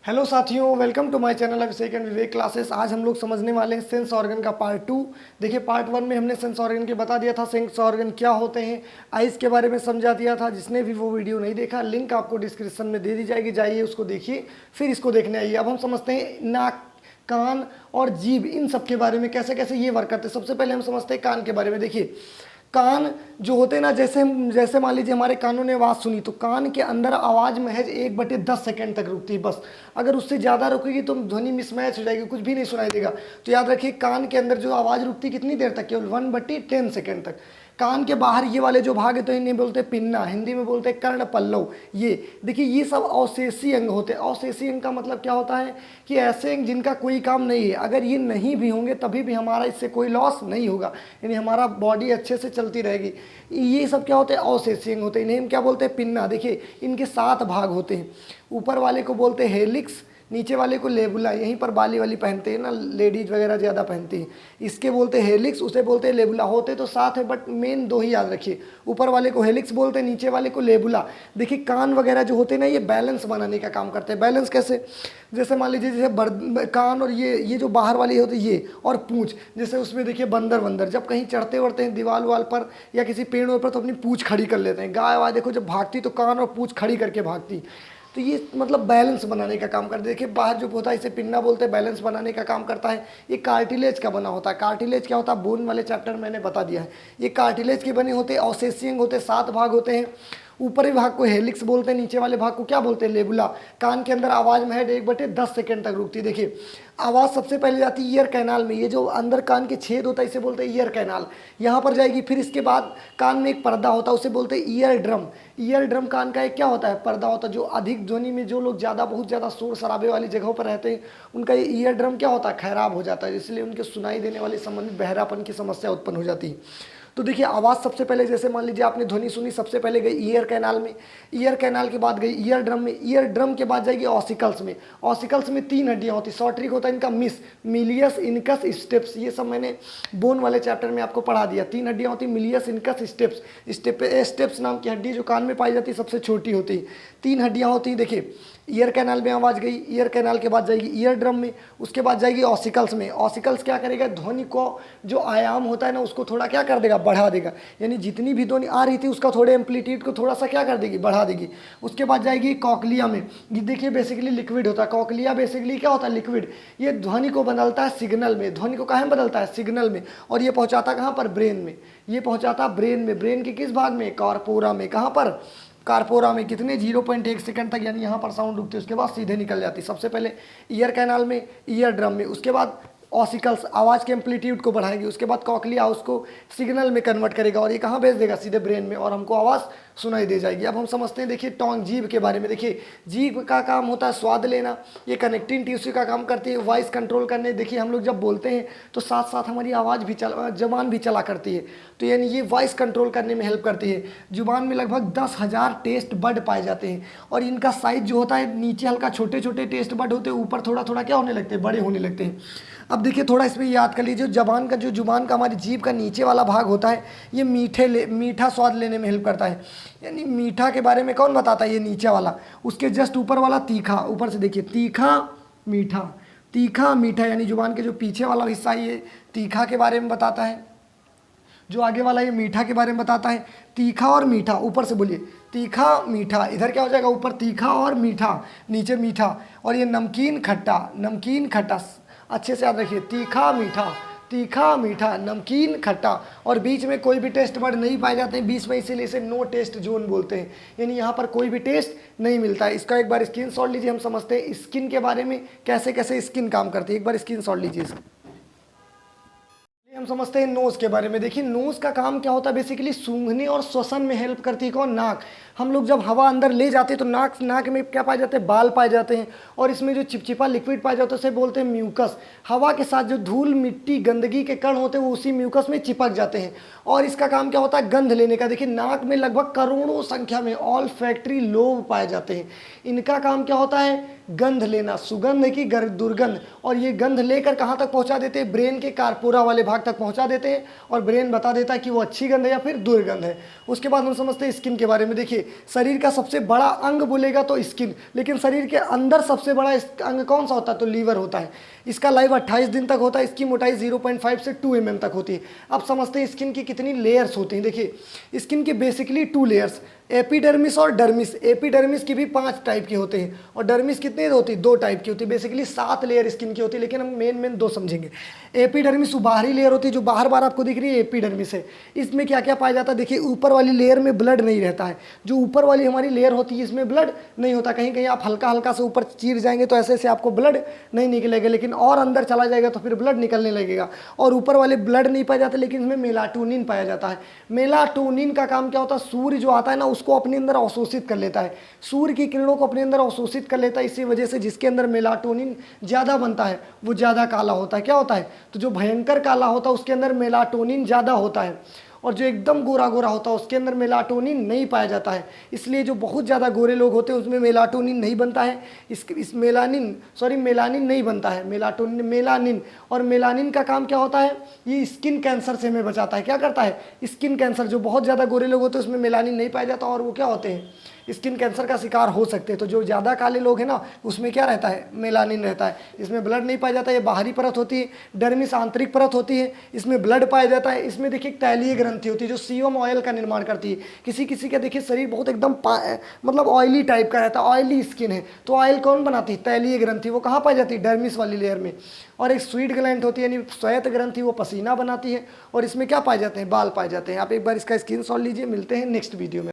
Hello साथियों, welcome to my channel Abhishek and Vivek classes. आज हम लोग समझने वाले हैं सेंस ऑर्गन का पार्ट 2। देखिए, पार्ट 1 में हमने सेंस ऑर्गन के बता दिया था सेंस ऑर्गन क्या होते हैं, आइज़ के बारे में समझा दिया था। जिसने भी वो वीडियो नहीं देखा, लिंक आपको डिस्क्रिप्शन में दे दी जाएगी, जाइए उसको देखिए, फिर इसको देखने आइए। अब हम समझते हैं नाक, कान और जीभ, इन सब के बारे में कैसे कैसे ये वर्क करते हैं। सबसे पहले हम समझते हैं कान के बारे में। देखिए, कान जो होते हैं ना, जैसे मान लीजिए हमारे कानों ने आवाज़ सुनी, तो कान के अंदर आवाज़ महज 1/10 सेकेंड तक रुकती है बस। अगर उससे ज़्यादा रुकेगी तो ध्वनि मिसमैच हो जाएगी, कुछ भी नहीं सुनाई देगा। तो याद रखिए, कान के अंदर जो आवाज़ रुकती है कितनी देर तक, केवल 1/10 सेकेंड तक। कान के बाहर ये वाले जो भाग है तो इन्हें बोलते हैं पिन्ना, हिंदी में बोलते हैं कर्ण पल्लव। ये देखिए, ये सब अवशेषी अंग होते हैं। अवशेषी अंग का मतलब क्या होता है कि ऐसे अंग जिनका कोई काम नहीं है, अगर ये नहीं भी होंगे तभी भी हमारा इससे कोई लॉस नहीं होगा, यानी हमारा बॉडी अच्छे से चलती रहेगी। ये सब क्या होते हैं, अवशेषी अंग होते हैं। इन्हें हम क्या बोलते हैं, पिन्ना। देखिए, इनके 7 भाग होते हैं। ऊपर वाले को बोलते हैं हेलिक्स, नीचे वाले को लेबुला, यहीं पर बाली वाली पहनते हैं ना, लेडीज वगैरह ज़्यादा पहनती हैं। इसके बोलते हैं हेलिक्स, उसे बोलते हैं लेबुला। होते तो 7 है बट मेन 2 ही याद रखिए। ऊपर वाले को हेलिक्स बोलते हैं, नीचे वाले को लेबुला। देखिए, कान वगैरह जो होते हैं ना, ये बैलेंस बनाने का काम करते हैं। बैलेंस कैसे, जैसे मान लीजिए जैसे कान और ये जो बाहर वाली होती है ये, और पूँछ, जैसे उसमें देखिए बंदर जब कहीं चढ़ते वढ़ते हैं दीवार वाल पर या किसी पेड़ों पर, तो अपनी पूँछ खड़ी कर लेते हैं। गाय वाय देखो जब भागती तो कान और पूँछ खड़ी करके भागती। तो ये मतलब बैलेंस बनाने का काम करता है। देखिए, बाहर जो होता है इसे पिन्ना बोलते हैं, बैलेंस बनाने का काम करता है। ये कार्टिलेज का बना होता है। कार्टिलेज क्या होता है, बोन वाले चैप्टर में मैंने बता दिया है। ये कार्टिलेज के बने होते हैं, अवशेषी अंग होते हैं, 7 भाग होते हैं। ऊपरी भाग को हेलिक्स बोलते हैं, नीचे वाले भाग को क्या बोलते हैं, लेबुला। कान के अंदर आवाज़ महज 1/10 सेकेंड तक रुकती है। देखिए, आवाज़ सबसे पहले जाती है ईयर कैनाल में। ये जो अंदर कान के छेद होता है इसे बोलते हैं ईयर कैनाल, यहाँ पर जाएगी। फिर इसके बाद कान में एक पर्दा होता है, उसे बोलते हैं ईयर ड्रम। ईयर ड्रम कान का एक क्या होता है, पर्दा होता है। जो अधिक ध्वनि में जो लोग बहुत ज़्यादा शोर शराबे वाली जगहों पर रहते हैं, उनका ये ईयर ड्रम क्या होता है, खराब हो जाता है, इसलिए उनके सुनाई देने वाले संबंधित बहरापन की समस्या उत्पन्न हो जाती है। तो देखिए, आवाज़ सबसे पहले, जैसे मान लीजिए आपने ध्वनि सुनी, सबसे पहले गई ईयर कैनाल में, ईयर कैनाल के बाद गई ईयर ड्रम में, ईयर ड्रम के बाद जाएगी ऑसिकल्स में। ऑसिकल्स में 3 हड्डियाँ होती, शॉर्ट ट्रिक होता है इनका मिलियस, इनकस, स्टेप्स। ये सब मैंने बोन वाले चैप्टर में आपको पढ़ा दिया। 3 हड्डियाँ होती, मिलियस, इनकस, स्टेप्स। स्टेप्स नाम की हड्डी जो कान में पाई जाती है सबसे छोटी होती है। 3 हड्डियाँ होती हैं। देखिए, ईयर कैनाल में आवाज़ गई, ईयर कैनाल के बाद जाएगी ईयर ड्रम में, उसके बाद जाएगी ऑसिकल्स में। ऑसिकल्स क्या करेगा, ध्वनि को जो आयाम होता है ना उसको थोड़ा क्या कर देगा, बढ़ा देगा। यानी जितनी भी ध्वनि आ रही थी उसका थोड़े एम्पलीट्यूड को थोड़ा सा क्या कर देगी, बढ़ा देगी। उसके बाद जाएगी कॉकलिया में। ये देखिए बेसिकली लिक्विड होता है। कॉकलिया बेसिकली क्या होता है, लिक्विड। ये ध्वनि को बदलता है सिग्नल में। ध्वनि को कहाँ में बदलता है, सिग्नल में। और ये पहुँचाता कहाँ पर, ब्रेन में। ये पहुँचाता ब्रेन में। ब्रेन के किस भाग में, कॉर्पोरा में। कहाँ पर, कारपोरा में। कितने, 0.1 सेकंड तक, यानी यहाँ पर साउंड रुकती है, उसके बाद सीधे निकल जाती। सबसे पहले ईयर कैनाल में, ईयर ड्रम में, उसके बाद ऑसिकल्स आवाज़ के एम्पलीट्यूड को बढ़ाएगी, उसके बाद कॉकलिया उसको सिग्नल में कन्वर्ट करेगा और ये कहाँ भेज देगा, सीधे ब्रेन में, और हमको आवाज़ सुनाई दे जाएगी। अब हम समझते हैं, देखिए टोंग, जीभ के बारे में। देखिए, जीभ का काम होता है स्वाद लेना, ये कनेक्टिंग टिश्यू का काम करती है, वॉइस कंट्रोल करने। देखिए, हम लोग जब बोलते हैं तो साथ साथ हमारी आवाज़ भी जबान भी चला करती है, तो यानी ये वॉइस कंट्रोल करने में हेल्प करती है। जुबान में लगभग 10,000 टेस्ट बड पाए जाते हैं, और इनका साइज जो होता है, नीचे हल्का छोटे छोटे टेस्ट बड होते हैं, ऊपर थोड़ा थोड़ा क्या होने लगते हैं, बड़े होने लगते हैं। अब देखिए, थोड़ा इसमें याद कर लीजिए, जुबान का हमारी जीभ का नीचे वाला भाग होता है, ये मीठा स्वाद लेने में हेल्प करता है। यानी मीठा के बारे में कौन बताता है, ये नीचे वाला। उसके जस्ट ऊपर वाला तीखा, ऊपर से देखिए तीखा मीठा, तीखा मीठा, यानी जुबान के जो पीछे वाला हिस्सा ये तीखा के बारे में बताता है, जो आगे वाला ये मीठा के बारे में बताता है। तीखा और मीठा, ऊपर से बोलिए तीखा मीठा, इधर क्या हो जाएगा, ऊपर तीखा और मीठा, नीचे मीठा। और ये नमकीन खट्टा, नमकीन खट्टा, अच्छे से याद रखिए, तीखा मीठा, नमकीन खट्टा। और बीच में कोई भी टेस्ट बड नहीं पाए जाते हैं बीच में, इसीलिए इसे नो टेस्ट जोन बोलते हैं, यानी यहाँ पर कोई भी टेस्ट नहीं मिलता है। इसका एक बार स्क्रीनशॉट लीजिए। हम समझते हैं स्किन के बारे में, कैसे कैसे स्किन काम करती है। एक बार स्क्रीनशॉट लीजिए इसका। हम समझते हैं नोज़ के बारे में। देखिए, नोज़ का काम क्या होता है, बेसिकली सूंघने और श्वसन में हेल्प करती है। कौन, नाक। हम लोग जब हवा अंदर ले जाते हैं तो नाक में क्या पाए जाते हैं, बाल पाए जाते हैं, और इसमें जो चिपचिपा लिक्विड पाया जाता है उसे बोलते हैं म्यूकस। हवा के साथ जो धूल, मिट्टी, गंदगी के कण होते हैं वो उसी म्यूकस में चिपक जाते हैं, और इसका काम क्या होता है, गंध लेने का। देखिए, नाक में लगभग करोड़ों संख्या में ऑल फैक्ट्री लोब पाए जाते हैं। इनका काम क्या होता है, गंध लेना, सुगंध की दुर्गंध, और ये गंध लेकर कहाँ तक पहुँचा देते हैं, ब्रेन के कारपोरा वाले भाग तक तक पहुंचा देते हैं और ब्रेन बता देता है कि वो अच्छी गंध है या फिर दुर्गंध है। उसके बाद हम समझते हैं स्किन के बारे में। देखिए, शरीर का सबसे बड़ा अंग बोलेगा तो स्किन, लेकिन शरीर के अंदर सबसे बड़ा अंग कौन सा होता है? तो लीवर होता है। इसका लाइफ 28 दिन तक होता है। इसकी मोटाई 0.5 से 2 mm तक होती है। अब समझते हैं स्किन की कितनी लेयर्स होती हैं। देखिए, स्किन के बेसिकली 2 लेयर्स, एपिडर्मिस और डर्मिस। एपिडर्मिस की भी 5 टाइप की होते हैं और डर्मिस कितने होती है? 2 टाइप की होती है। बेसिकली 7 लेयर स्किन की होती है, लेकिन हम मेन 2 समझेंगे। एपिडर्मिस वो बाहरी लेयर होती है जो बाहर बार आपको दिख रही है, एपिडर्मिस है। इसमें क्या क्या पाया जाता है? देखिए, ऊपर वाली लेयर में ब्लड नहीं रहता है। जो ऊपर वाली हमारी लेयर होती है इसमें ब्लड नहीं होता। कहीं कहीं आप हल्का हल्का से ऊपर चीर जाएंगे तो ऐसे आपको ब्लड नहीं निकलेगा, लेकिन और अंदर चला जाएगा तो फिर ब्लड निकलने लगेगा। और ऊपर वाले ब्लड नहीं पाया जाता, लेकिन इसमें मेलाटोनिन पाया जाता है। मेलाटोनिन का काम क्या होता है? सूर्य जो आता है ना, उसको अपने अंदर अवशोषित कर लेता है। सूर्य की किरणों को अपने अंदर अवशोषित कर लेता है। इसी वजह से जिसके अंदर मेलाटोनिन ज़्यादा बनता है वो ज़्यादा काला होता है। क्या होता है? तो जो भयंकर काला होता है उसके अंदर मेलाटोनिन ज़्यादा होता है, और जो एकदम गोरा गोरा होता है उसके अंदर मेलाटोनिन नहीं पाया जाता है। इसलिए जो बहुत ज़्यादा गोरे लोग होते हैं उसमें मेलाटोनिन नहीं बनता है। इस मेलानिन नहीं बनता है, मेलाटोनिन, मेलानिन। और मेलानिन का काम क्या होता है? ये स्किन कैंसर से हमें बचाता है। क्या करता है? Skin cancer. जो बहुत ज़्यादा गोरे लोग होते हैं उसमें मेलानिन नहीं पाया जाता और वो क्या होते हैं? स्किन कैंसर का शिकार हो सकते हैं। तो जो ज़्यादा काले लोग हैं ना, उसमें क्या रहता है? मेलानिन रहता है। इसमें ब्लड नहीं पाया जाता है। ये बाहरी परत होती है। डर्मिस आंतरिक परत होती है, इसमें ब्लड पाया जाता है। इसमें देखिए तैलीय ग्रंथि होती है जो सीबम ऑयल का निर्माण करती है। किसी किसी का देखिए शरीर बहुत एकदम मतलब ऑयली टाइप का रहता है, ऑयली स्किन है, तो ऑयल कौन बनाती है? तैलीय ग्रंथि। वो कहाँ पाई जाती है? डर्मिस वाली लेयर में। और एक स्वीट ग्लैंड होती है यानी श्वेत ग्रंथि, वो पसीना बनाती है। और इसमें क्या पाए जाते हैं? बाल पाए जाते हैं। आप एक बार इसका स्क्रीनशॉट लीजिए। मिलते हैं नेक्स्ट वीडियो में।